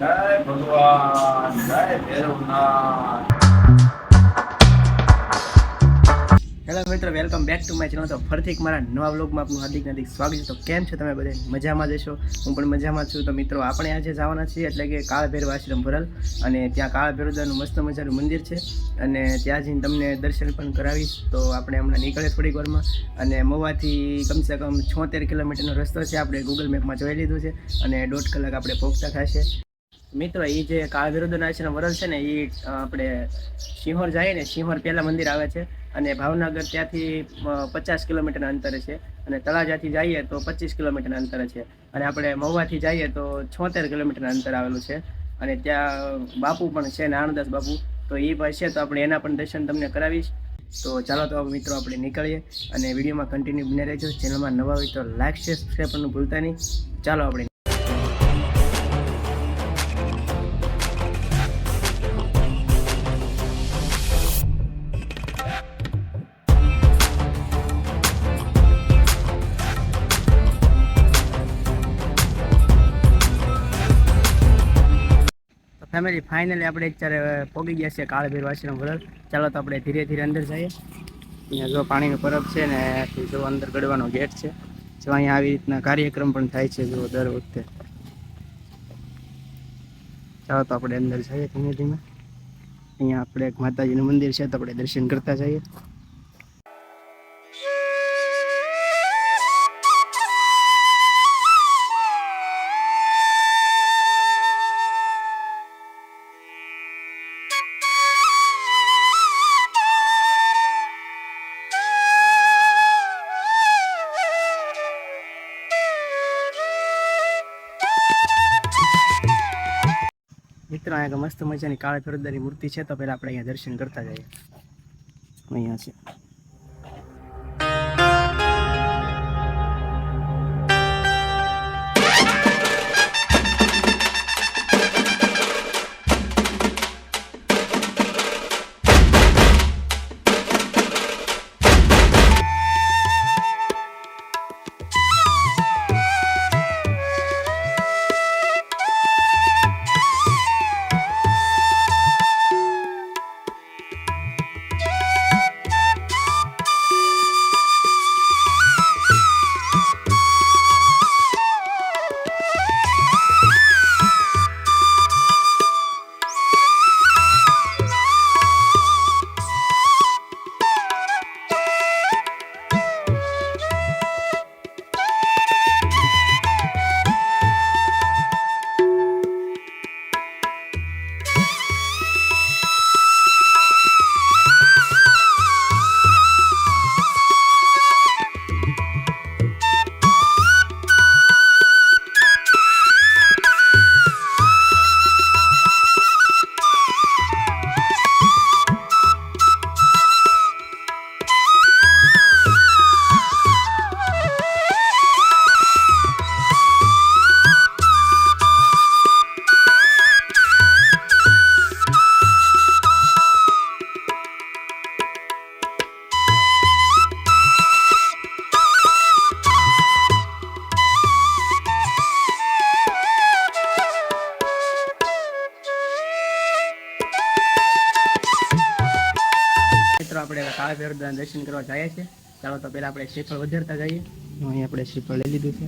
જય ભગવાન જય ભૈરવનાથ। હેલો મિત્રો, welcome back to my channel. તો ફરીથી મારા નવા વ્લોગમાં આપનું હાર્દિક સ્વાગત છે। તો કેમ છો તમે બધા? મજામાં જશો? હું પણ મજામાં છું। તો મિત્રો, આપણે આજે જવાના છીએ એટલે કે કાળભૈરવ આશ્રમ ભરલ, અને ત્યાં કાળભૈરવનું મસ્ત મજાનું મંદિર છે, અને ત્યાં જઈને તમને દર્શન પણ કરાવીશ। તો આપણે હમણાં નીકળે થોડીક વારમાં, અને મહુવાથી કમસે કમ 76 કિલોમીટરનો રસ્તો છે, આપણે ગૂગલ મેપમાં જોઈ લીધું છે, અને 1.5 કલાક આપણે પહોંચતા થશે। મિત્રો, એ જે કાળભૈરવ આશ્રમ વરલ છે ને, એ આપણે સિંહોર જઈએ ને, સિંહોર પહેલાં મંદિર આવે છે, અને ભાવનગર ત્યાંથી 50 કિલોમીટરના અંતરે છે, અને તળાજાથી જઈએ તો 25 કિલોમીટરના અંતરે છે, અને આપણે મહુવાથી જઈએ તો 76 કિલોમીટરના અંતર આવેલું છે। અને ત્યાં બાપુ પણ છે, નારણદાસ બાપુ, તો એ ભાઈ છે, તો આપણે એના પણ દર્શન તમને કરાવીશ। તો ચાલો તો મિત્રો આપણે નીકળીએ, અને વિડીયોમાં કન્ટિન્યુ બને રહેજો। ચેનલમાં નવા હોય તો લાઈક શેર સબસ્ક્રાઈબ કરવાનું ભૂલતા નહીં। ચાલો આપણે ફેમિલી, ફાઇનલી આપણે અત્યારે પહોંચી ગયા છીએ કાળભૈરવ આશ્રમ ભરલ। ચાલો તો આપણે ધીરે ધીરે અંદર જઈએ। અહીંયા જો પાણીનો પરબ છે ને, જો અંદર ગળવાનો ગેટ છે, જો અહીંયા આવી રીતના કાર્યક્રમ પણ થાય છે જો દર વખતે। ચાલો તો આપણે અંદર જઈએ ધીમે ધીમે। અહીંયા આપણે એક માતાજીનું મંદિર છે, તો આપણે દર્શન કરતા જઈએ। મિત્રો, અહીંયા મસ્ત મજાની કાળભૈરવની મૂર્તિ છે, તો પહેલાં આપણે અહીંયા દર્શન કરતા જઈએ। અહીંયા છે। આપણે કાળભૈરવના દર્શન કરવા જઈએ છીએ। ચાલો તો પહેલાં આપણે શ્રીફળ વધારતા જઈએ। અહીં આપણે શ્રીફળ લઈ લીધું છે।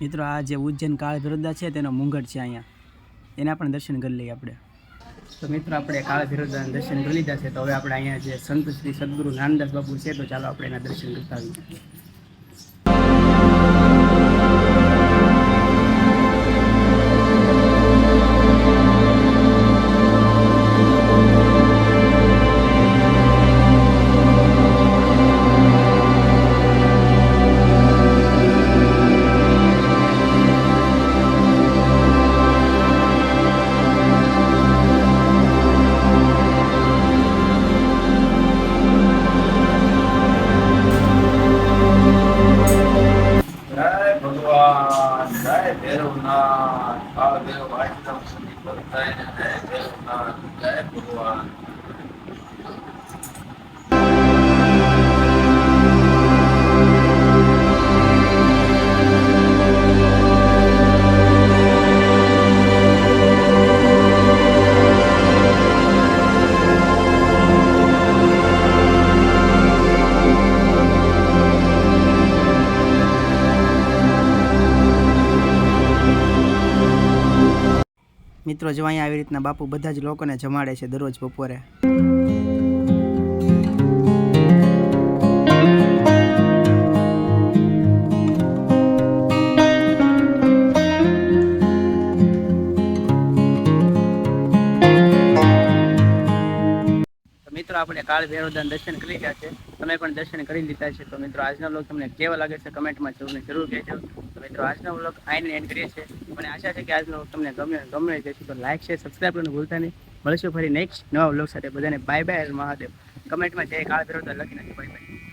મિત્રો આ જે ઉજ્જૈન કાળ ભૈરવદા છે તેનો મુંગટ છે અહીંયા, એના પણ દર્શન કરી લઈએ આપણે. તો મિત્રો આપણે કાળ ભૈરવદાના દર્શન કરી લીધા છે. તો હવે આપણે અહીંયા જે સંત શ્રી સદગુરુ નાનદાસ બાપુ છે, તો ચાલો આપણે એના દર્શન કરતા આવીએ. જય ભૈરવનાથ, કાળ ભૈરવ આશ્રમ સુધી બધાને જય ભૈરવનાથ, જય ભગવાન. મિત્રો જો અહીંયા આવી રીતના બાપુ બધા જ લોકોને જમાડે છે દરરોજ બપોરે. મિત્રો આપણે કાળ ભૈરવદાના દર્શન કરી લીધા છે, તમે પણ દર્શન કરી લીધા છે. તો મિત્રો આજનો વ્લોગ તમને કેવો લાગે છે કમેન્ટમાં જરૂર કહેજો. તો મિત્રો આજનો વ્લોગ આઈને એન્ડ કરીએ છીએ. મને આશા છે કે આજનો વ્લોગ તમને ગમે જશે. તો લાઈક શેર સબસ્ક્રાઈબ કરવાનું ભૂલતા નહીં. મળશું ફરી નેક્સ્ટ નવા વ્લોગ સાથે. બધાને બાય બાય મહાદેવ. કમેન્ટમાં જય કાળ ભૈરવદા લખી નાખજો. Bye bye.